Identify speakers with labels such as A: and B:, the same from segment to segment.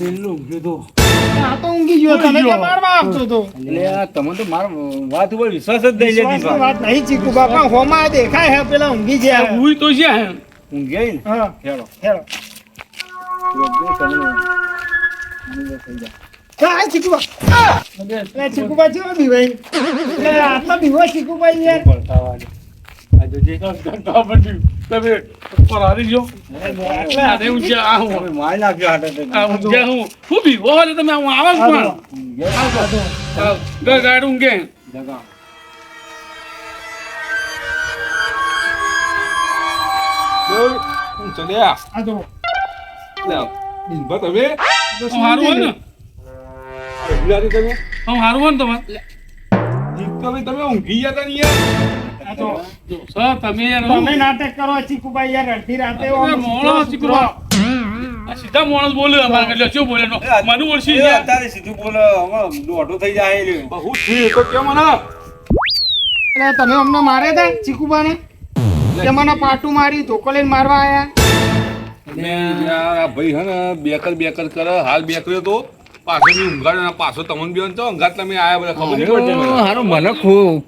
A: પેલું કીધું
B: આ તો ઊંઘી ગયો તમે કે મારવા આપતો તો
A: એટલે આ તમે તો મારો વાત ઉપર વિશ્વાસ જ નહીં લેતી
B: વિશ્વાસની વાત નહીં ચીકુ બાપા હોમાં દેખાય હે પેલા ઊંઘી ગયા
C: હું તો છે
A: હું ગઈ ને
B: હા
A: હેડો
B: હેલો હા ચીકુબા એટલે ચીકુબા જેવો બીવાય એટલે આટલા બીવો ચીકુબા યાર
A: આ જો જે
C: તમે પરારી જો એટલે આને હું જે આ હું
A: તમે મારી નાખ્યો હાટે
C: આ હું જે હું હું બીવો હોય તમે હું આવાજ પણ ગાડું કે
A: જગા
C: હું ચલ્યા
B: આ તો
C: તમે હારું હોય ને તમે હારું હોય ને તમે ઊંઘી ગયા તા ને યાર
B: આ તો
C: જો સર તમે યાર
B: તમે નાટક કરો ચીકુબા યાર અડધી રાતે
C: મોણસ ચીકરો આ સીધા મોણસ બોલે અમાર એટલે શું બોલે મને ઓળખી ગયા
A: અત્યારે સીધું બોલો હવે દોઢો થઈ જાય એટલે
C: બહુ ઠીક તો કેમ મને
B: એટલે તમે અમને મારે તા ચીકુબાને કે મને પાટું મારી ધોકો લઈને મારવા આયા
C: આ ભાઈ હે ને બેકર કરે હાલ બેકર્યો તો પાછો બી ઊંઘાડ પાછો તમને બી તો ઊંઘાડ તમે આયા બધા ખબર નહીં પડતી
A: હારો મને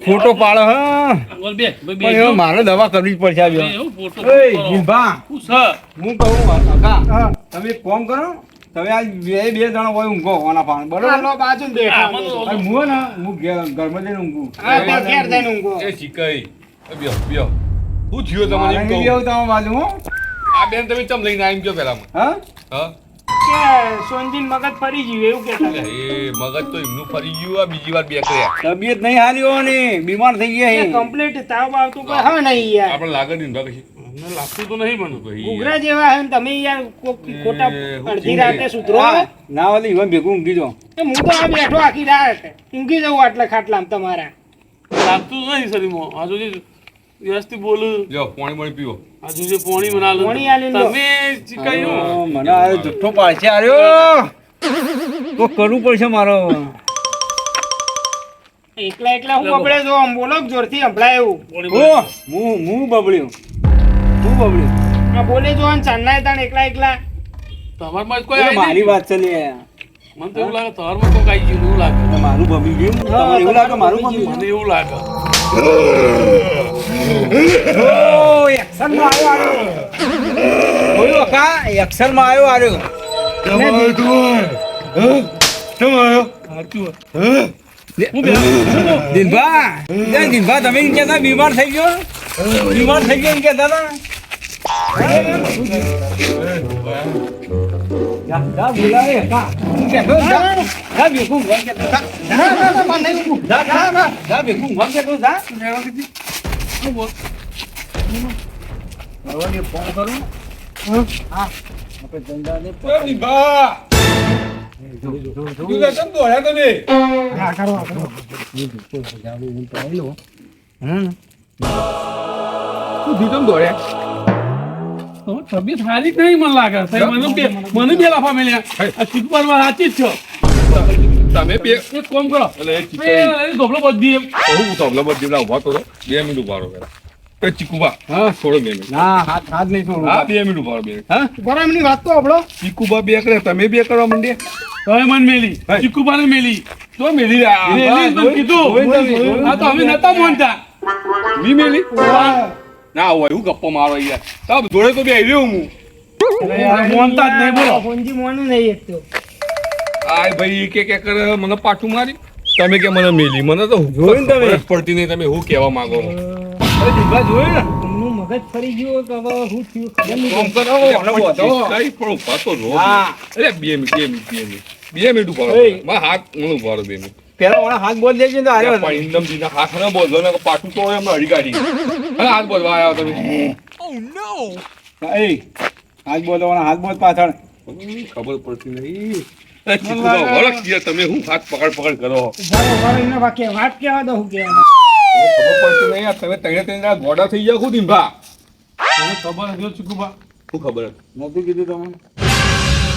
A: ખોટો પાડો હા
C: બોલ બે
A: પણ હવે મારે દવા કરવી જ પડશે આવ્યો
C: એવું ફોટો
A: એ ગીંભા
C: હું સર
A: હું કહું કાકા
B: હા
A: તમે એક કામ કરો તમે આ બે જણા હોય ઊંઘો હોના પાણ બરોબર
B: હાલો બાજુ બેઠા
C: આમાં તો
A: અને હું ને હું ઘરમાં જઈને ઊંઘું
B: હા બે ઘેર જઈને ઊંઘો
C: એ શીખાઈ બ્યો શું થયું તમને એમ
A: મારે
C: કહું
A: નહીં આવું તમારા બાજુ હો
C: આ બેન તમે ચમ લઈને આવીને કયો પેલામાં
A: હા
C: હા
B: કે સોનજીન મગજ ફરી ગયું એવું કહેતા
C: એ મગજ તો એમનું ફરી ગયું આ બીજી વાર બેકર્યા
A: તબિયત નહીં હારી હો ને બીમાર થઈ ગયા
B: કે
A: હે
B: કમ્પ્લીટ તાવ આવતું કોઈ હા નહીં યાર
C: આપણે લાગે નહીં ભાઈ અમને લાગતું તો નહીં મને ભાઈ
B: ઘૂઘરા જેવા હે ને તમે યાર કોક ખોટા અડધી રાતે સુધરો
A: હા, ના વાલી હવે ભેગું ઊંઘી જાઓ
B: હું તો આ બેઠો આખી રાત ઊંઘી જવું આટલા ખાટલામાં તમારા
C: લાગતું તો નહીં શરીરમાં આજુ જે વ્યવસ્થિત બોલું જો પાણી પીવો આજુ જે પાણી બનાવો
B: પાણી આલી લો.
C: તમે શીખાયું
A: મને આ જુઠ્ઠો પાડશે આર્યો તો કરવું પડશે મારો
B: એકલા એકલા હું બબડે જો આમ બોલો જોરથી સંભળાય એવું
A: હું બબડ્યો
B: આ બોલે જો આમ ચાંદના તાણ એકલા એકલા
C: તમારમાં કોઈ
A: એ
C: આવી
A: મારી વાત છે લે
C: મને તો એવું લાગે તમારમાં કોઈ આવી ગયું એવું લાગે
A: મારું ભમી ગયું તમને એવું લાગે મારું ભમી ગયું
C: મને એવું લાગે
A: ઓ એક્શન માં આવ્યો બોલો કા એક્શન માં આવ્યો આર્યો દિનભા તમે એમ કહેતા બીમાર થઈ ગયો એમ કહેતા હતા જા બોલાવે કા હું કહેતો જા ભેગું ઘર કહેતો જા ભેગું ઘર કહેતો જા ભગવાનને ફોન કરું હા આપણે ધંધાને
C: તબિયત સારી જ નહીં મને લાગે મને બે લાફા મેલ્યા આ શીખવાડવા સાચી જ છો તમે બે એક કામ કરો ધોબલો બધી એમ ધોબલો બધી ઉભા તો 2 મિનિટ ઉભા રહો પેલા ચીકુબા હા થોડો 2 મિનિટ
A: ના હાથ નહીં છોડું
C: હા 2 મિનિટ ઉભા રહો 2 મિનિટ હા
B: બરામની વાત તો આપણો
C: ચીકુબા બે કરે તમે બે કરવા માંડ્યા તમે મને મેલી ચીકુબાને મેલી તો મેલી કીધું આ તો અમે નતા માનતા મી મેલી ના હોય હું ગપ્પો મારો યાર તબ જોડે તો બે આવ્યો હું મોનતા જ નહીં બોલો
B: ફોનજી મોનું નહીં એક તો
C: આય ભાઈ કે કરે મને પાટું મારી તમે કે મને મેલી મને તો
A: જોઈને તમે.
C: ખબર જ પડતી નહીં તમે હું કહેવા માંગો છો.
A: અરે દિનભા જોયું ને
B: એમનું મગજ ફરી ગયું કે હવે હું થયું ખબર નહીં
C: કામ કરો
A: આનો વધો.
C: કઈ પણ ઉભા તો રહો.
A: હા.
C: અરે 2 મિનિટ ઉભા રહો.
A: ઓય.
C: મારા હાથ મને ઉભા રહો 2 મિનિટ
A: પેલા ઓલા હાથ બોલ દેજો તો હારે
C: પણ ઇન્દમજીના હાથ ન બોલજો ને પાટું તો એમને અડી કાઢી અરે હાથ બોલવા આવ્યા તમે
A: એ હાથ બોલ ઓલા હાથ બોલ પાછળ
C: ખબર પડતી નહીં એ ચીકુબા વળખ છે તમે હું હાથ પકડ કરો
B: જાઓ એમને વાક્ય વાત કહેવા દો હું કહેવા
C: ખબર પડતી નહીં આ તમે તણે ગોડા થઈ જાવ ખુદ ઇમ્ભા તમને ખબર હશે ચીકુબા શું ખબર હતી
A: નતું કીધું તમને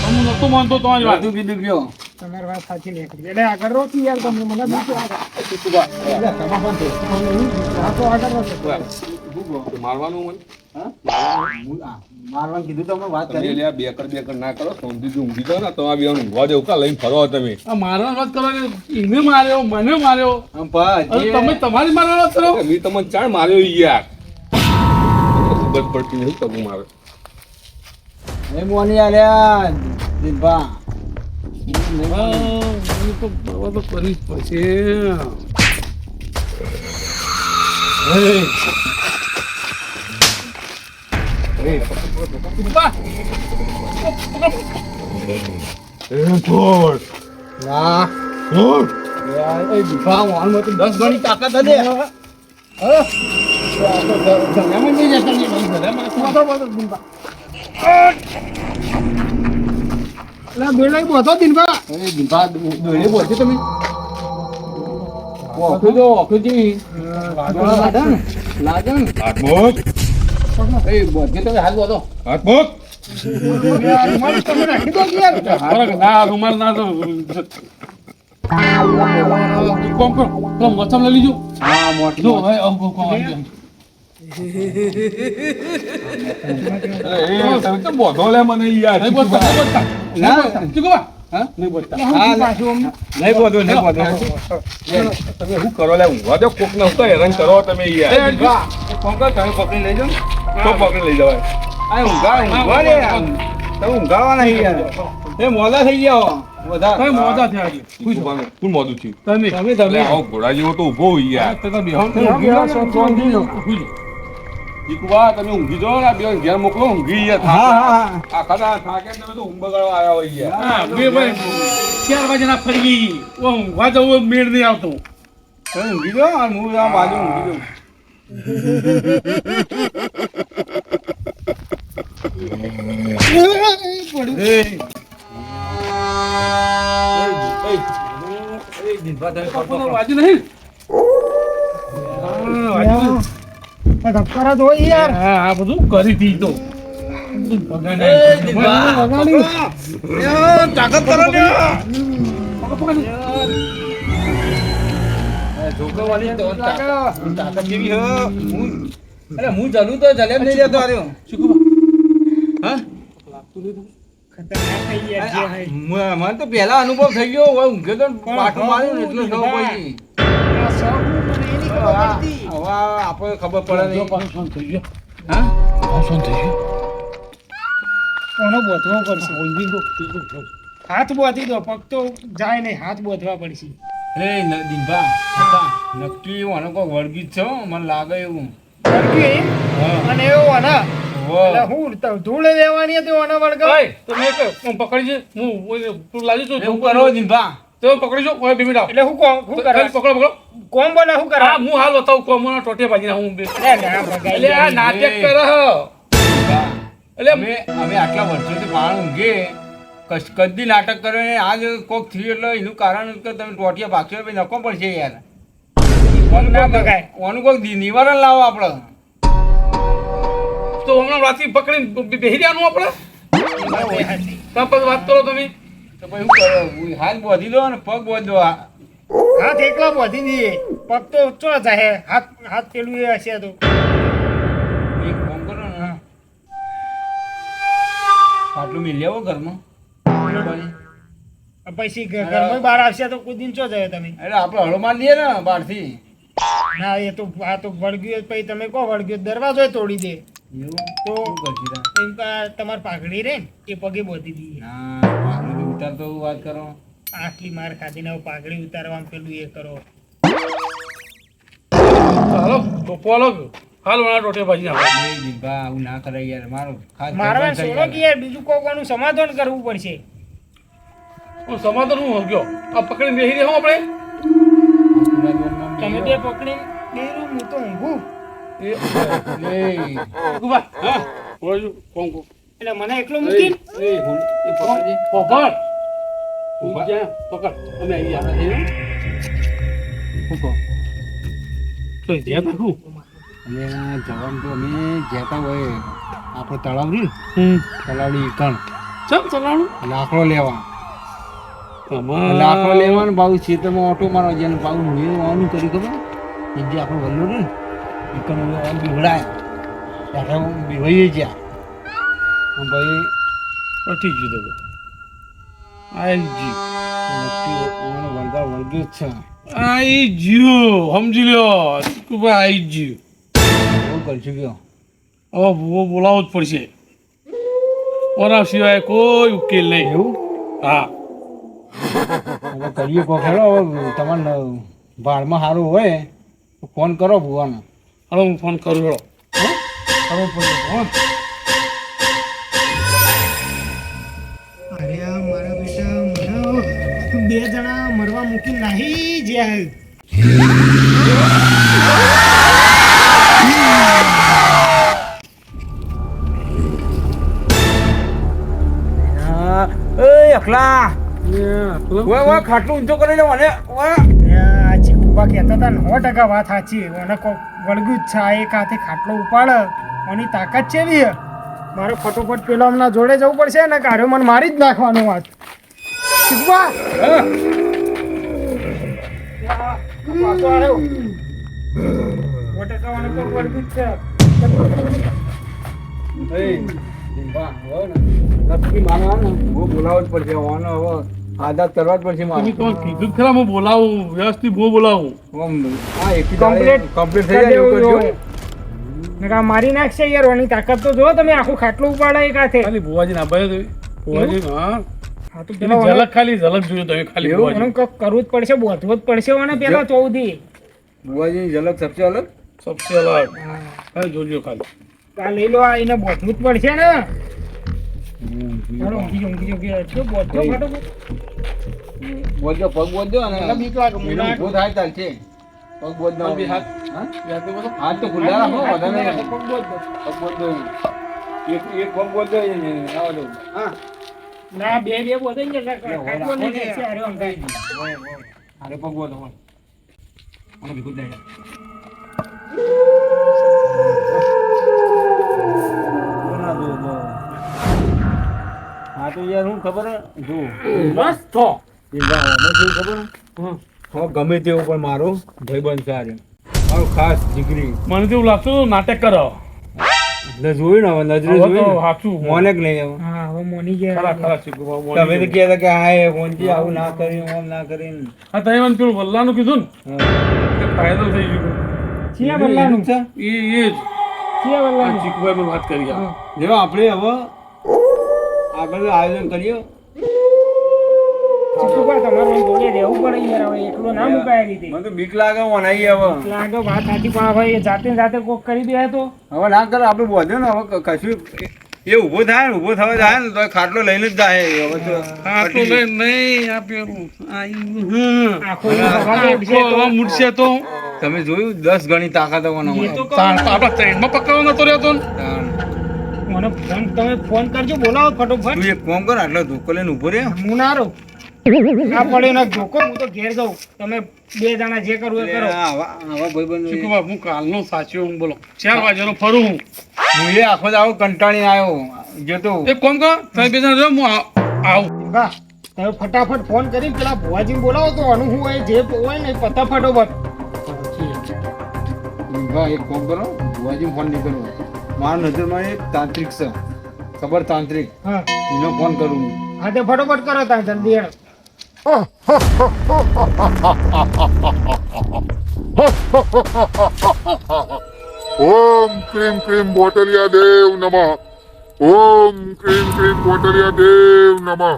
C: હું નતો માનતો તમારી વાત
A: નતું કીધું કયો
B: તમારી વાત સાચી નીકળી એટલે આગળ રહો છી યાર તમને મને બીક લાગે
A: ચીકુબા તમા પણ
B: આ તો આગળ રહો
C: મારવાનું મને
A: મારવાનું કીધું તમે વાત
C: તમે
A: કરી
C: લ્યા બેકર ના કરો શાંતિથી ઊંઘી જાઓ ને તમારે બે ઊંઘવા દેવું કા લઈને ફરો તમે
D: આ મારવાનો વાત કરો ને, એને માર્યો મને માર્યો.
A: આમ પા
D: અરે તમે તમારી મારવાનો વાત કરો.
C: મેં તમને ચાણ માર્યો યાર ખબર પડતી નહીં તમે મારે
A: એ મોની આલ્યા દીપા
D: મને તો બરવા તો કરવી જ પડશે. બા,
A: ના યાર એ દીપા મોહનમાં તો 10 ગણી તાકાત હે
B: જમ્યામાં નહીં જતા નહીં ભાઈ બધા માથું દીનભા. એટલે બેલાઈ બોધો દીનભા.
A: એ દીપા દોડે બોલજો તમે ઓખુજી લાગે ને
C: હાથ મૂક
A: એ બોલજો તમે હાથ બોલો
C: હાથ મૂક
B: રૂમાલ તમે રાખી દો યાર.
D: ના રૂમાલ ના તો કોમ કરો, પેલો મોસમ લઈ લીજો.
A: હા મોટી
D: જો હવે કોમ
C: તમે તો બોધો લે મને યાર
D: નહીં બોલતા, નહીં બોલતા.
A: ના.
D: ચૂકવા. હા, નહીં બોલતા.
A: હા નહીં બોલો નહીં બોલો
C: તમે શું કરો લે ઊંઘવા દો કોક ને હું હેરાન કરો તમે યાર
A: દીપા કોણ કો તમે પકડી લેજો ને
C: તો પકડી લઈ જવાય
A: આ ઊંઘવા રે તમે ઊંઘાવા નહીં યાર એ મોડા થઈ ગયા બધા
D: કઈ મોજા થયા આજે?
C: કોણ મોદું થયું
D: તમે
C: અરે આવો ઘોડા જેવો તો ઊભો હોય યાર ચીકુબા તમે ઊંઘી જાઓ ને બે ઘેર મોકલો ઊંઘી યાર
A: હા હા
C: આખા દાડા થાકે તમે તો ઊંઘ બગાડવા આવ્યા હોય યાર
D: હા, બે ભાઈ 4 વાગ્યાના ફરી ઊંઘવા જવું મેળ નહીં આવતો.
A: તમે ઊંઘી જાઓ અને હું આ બાજુ ઊંઘી જાઉં
D: વાજુ નહીં.
B: ધબકારા દો યાર.
D: હા, આ બધું કરી દી તો
A: તાકાત કરો ને તાકાત જેવી હું જલું તો જલેબ નહીં લેતો આવ્યો મને તો પહેલા અનુભવ થઈ ગયો હવે ઊંઘે તો પાટું માર્યું ને એટલે ખબર પડી હવે આપણે ખબર પડે નહીં હા
B: કોનો બોધવો પડશે. હાથ બોધી દો, પગ તો જાય નહીં, હાથ બોધવા પડશે.
A: એ દીપા નક્કી મને કોઈ વળગી જ છો મને લાગે એવું
B: વળગી? અને એવો ને
A: ઓહો.
B: એટલે હું ધૂળ લેવાની હતી ઓને વળગાવ.
D: ઓય, તમે એક પકડી છે હું તું લાજી છું
A: એવું કરો દીપા
D: તો પકડી છો ઓય 2 મિનિટ આવો.
B: એટલે હું
D: ખાલી પકડો પકડો.
B: કોમ બોલે હું
D: હા,
B: કરા?
D: હું હાલ બતાવું કોમોના ટોટે ભાજીના હું બે.
B: અરે ના ભગાઈ
D: એટલે આ નાટક કરે હ. એટલે
A: અમે આટલા વર્ષોથી પાણ ઊંઘે કદી નાટક કરે ને આજ કોક થયું એટલે એનું કારણ કે તમે ટોટિયા ભાગશો પછી નકો પડશે યાર
B: ના ભગાય.
A: ઓનું કોઈક નિવારણ લાવો આપણે
D: તો હમણાં રાતથી પકડીને બેહી દેવાનું આપણે. તમે પછી વાત કરો તમે.
A: તો પછી શું કરો હાથ બોધી દો ને પગ બોધી દો
B: હાથ એકલા બોધી દઈએ, પગ તો ચો જાય. હાથ પેલું એ હશે તો
A: એક કામ કરો ને આટલું મિલ લેવો ઘરમાં
B: પછી ઘરમાં બહાર આવશે તો કોઈ દિન ચો જાય તમે.
A: એટલે આપણે હળો મારી દઈએ ને બહારથી
B: ના એ તો આ તો વળગ્યું પછી તમે કહો વળગ્યું દરવાજો તોડી દે
A: એવું
B: તો
A: શું કરશી તાર?
B: એમ તમારે પાઘડી રે ને એ પગે બોધી દઈએ.
A: ના પાઘડી ઉતારતો વાત કરો
B: આટલી માર ખાધીને હવે પાઘડી ઉતારવામાં પેલું એ કરો.
D: હાલો ટોપો હાલો હાલ વણા ટોટે ભાજીના.
A: નહીં દીપા આવું ના કરાય યાર મારો ખાસ
B: મારવાનું
A: ગરબા થઈ
B: છોડો કે યાર બીજું કોઈનું સમાધાન કરવું પડશે.
D: હું સમાધાન હું ગયો આ પકડીને બેહી રહ્યા આપણે.
B: તમે બે પકડીને બેરું હું તો ઊંઘું.
D: ઉભા. હા બોલજો કોણ કોણ.
B: એટલે મને એકલો મૂકીને
D: પકડ. ઉભા જા પકડ. અમે અહીંયા તો જ્યાં રાખું.
A: જવાનું તો અમે જતા હોય આપણે તળાવ રહ્યું તળાવની કણ
D: ચમ ચલાણું
A: લાકડો લેવા
D: તમારે
A: લાકડો લેવાનું ભાવ ખેતરમાં ઓટો મારવા જેને ભાવ હું આનું કર્યું ખબર એ જે આપણો વલ્લો ને એ કણ બીવડાય ત્યારે હું બીવાઈ ગયા ભાઈ
C: પટી ગયું તો આઈ જી
A: વળગા વળગ્યું જ છે
C: આઈ જ્યું સમજી લ્યો ચીકુભાઈ આઈ જ્યું
A: એવું કરશું ગયો
C: હવે ભૂવો બોલાવવો જ પડશે ઓના સિવાય કોઈ ઉકેલ નહીં
A: એવું
C: હા
A: હવે કરીએ કોક હેલો હવે તમારે ભાડમાં સારું હોય તો ફોન કરો ભુવાને
C: હવે હું ફોન કરું હેડો
A: કરવો પડે ફોન
B: અરે આ મારા બેટા મને 2 જણા મરવા મૂકી નાહી જ્યાં
A: અખલા ખાટલું ઊંચો કરી લે મને
B: આ ચીકુબા કહેતા હતા 9% વાત સાચી મને વળગ્યું જ છે આ એક હાથે ખાટલો ઉપાડે એની તાકાત છે બી મારે ફટોફટ પેલો હમણાં જોડે જવું પડશે ને કાઢ્યો મને મારી જ નાખવાનો વાત ચીકુબા પાછો આવ્યો 9% મને તો વળગ્યું જ છે
A: નક્કી માનવાનું બહુ બોલાવવું જ પડશે ઓનો હવે આદત કરવા જ પડશે
C: તમે તો કીધું જ ખરા હું બોલાવું વ્યવસ્થિત બહુ બોલાવું
A: કમ્પ્લીટ થઈ જાય એવું કરજો
B: નકા મારી નાખશે યાર ઓની તાકાત તો જો તમે આખું ખાટલું ઉપાડે એક હાથે
C: ખાલી ભુવાજી ના ભાઈ ભુવાજી હા
B: હા તો
C: એની
B: પેલા
C: ઝલક ખાલી ઝલક જોયું તમે ખાલી ભુવાજી
B: ઓનું કંઈક કરવું જ પડશે બોધવું જ પડશે ઓને પેલા 14
A: બુવાજીની ઝલક સબસે અલગ
C: સબસે અલગ હા જોજો ખાલી
B: આ લઈ લો આ એને બોધવું જ પડશે ને ઊંઘી જો બોધો ફટાફટ
A: બોલજો પગ બોલજો અને
B: મને બીક લાગે, મને
A: એનો ઊભો થાય ચાલશે પગ બોલજો
C: બી હાથ
A: હા?
C: યાદ તો બોલો
A: હાથ તો ખુલ્લા રાખો વધારે નહીં.
B: પગ બોધો.
A: પગ બોલજો એક પગ બોલજો આવા દો હા
B: ના બે બોધો ને ખાટલો નહીં બેસે અરે અંગાઈ
A: અરે પગ બોલજો અને ભીખું દે હા તો યાર હું ખબર જો
B: બસ તો
A: ગમે તેવું પણ મારો ભાઈબંધ છે આજે મારો ખાસ દીકરી
C: મને તો એવું લાગતું હતું નાટક કરો
A: એટલે જોયું ને હવે નજરે
C: હવે તો
A: જોયું
C: સાચું
A: મોને જ નહીં હવે
B: હા હવે મોની ગયા
C: ખરા ખરા ચીકુભા
A: તમે તો કહેતા કે હા એ ફોનથી આવું ના કર્યું આમ ના કરીને
C: હા તમે મને પેલું વલ્લાનું કીધું ને કે ફાયદો થઈ ગયો
B: ચિયા બલ્લાનું
A: છે
C: એ જ
B: ચિયા
C: આ
B: બલ્લાનું
C: ચીકુભાઈ પર વાત કરી ગયા
A: જો આપણે હવે આગળ આયોજન કરીએ
B: ચીકુબા તમારે જોડે રહેવું પડે યાર હવે એકલો ના મુકાય રીતે
A: મને તો બીક લાગે ઓનાઈ હવે
B: લાગે વાત સાચી પણ હવે એ જાતે ને જાતે કોક કરી દે તો
A: હવે ના કરે આપણે બોધે ને હવે કશું એ ઊભો થાય ને ઊભો થવા જાય ને તો ખાટલો લઈને જ જાય હવે તો
C: હા તો લઈ નહીં આ પેલું
B: આખો
C: આખો મૂડશે તો
A: તમે જોયું 10 ગણી તાકાત
B: એ તો કહું.
C: આપણા ટ્રેનમાં પકડવા નતો રહેતો ને
B: મને તમે ફોન કરજો બોલાવો ફટોફટ
A: તું એક કામ કર આટલો ધોકો લઈને ઊભો રહે
B: હું ના રહું ના પડે ના ધોકો હું તો ઘેર જાઉં તમે 2 જણા જે કરવું એ કરો
A: આવા ભાઈબંધ
C: ચીકુભા હું કાલનો સાચો હું બોલો 4 વાગ્યાનો ફરું હું
A: હું એ આખો દાડો કંટાળીને આવ્યો જતો
C: એક કામ કર તમે બે જણા રહો, હું આવું
B: બા તમે ફટાફટ ફોન કરી પેલા ભુવાજીને બોલાવો તો આનું હું હોય જે હોય ને એ પતા ફટોફટ
A: એક કામ કરો ભુવાજી ફોન નહીં કરવો મારા નજરમાં એક તાંત્રિક છે ખબર તાંત્રિક
B: હા
A: એનો ફોન કરું
B: હા તે ફટોફટ કરો તા જલ્દી હેડો
E: ओम क्रीम क्रीम बोटलिया देव नमः ओम क्रीम क्रीम बोटलिया देव नमः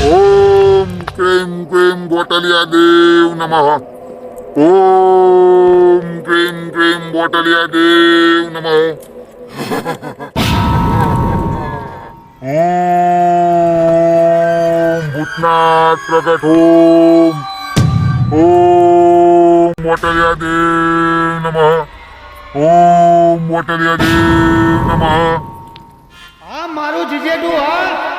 E: ओम क्रीम क्रीम बोटलिया देव नमः ओम क्रीम क्रीम बोटलिया देव नमः ओम भूतनाथ प्रकट ओम मोटलिया देव नमः ओम मोटलिया देव नमः
B: હા મારું જીજેડું હા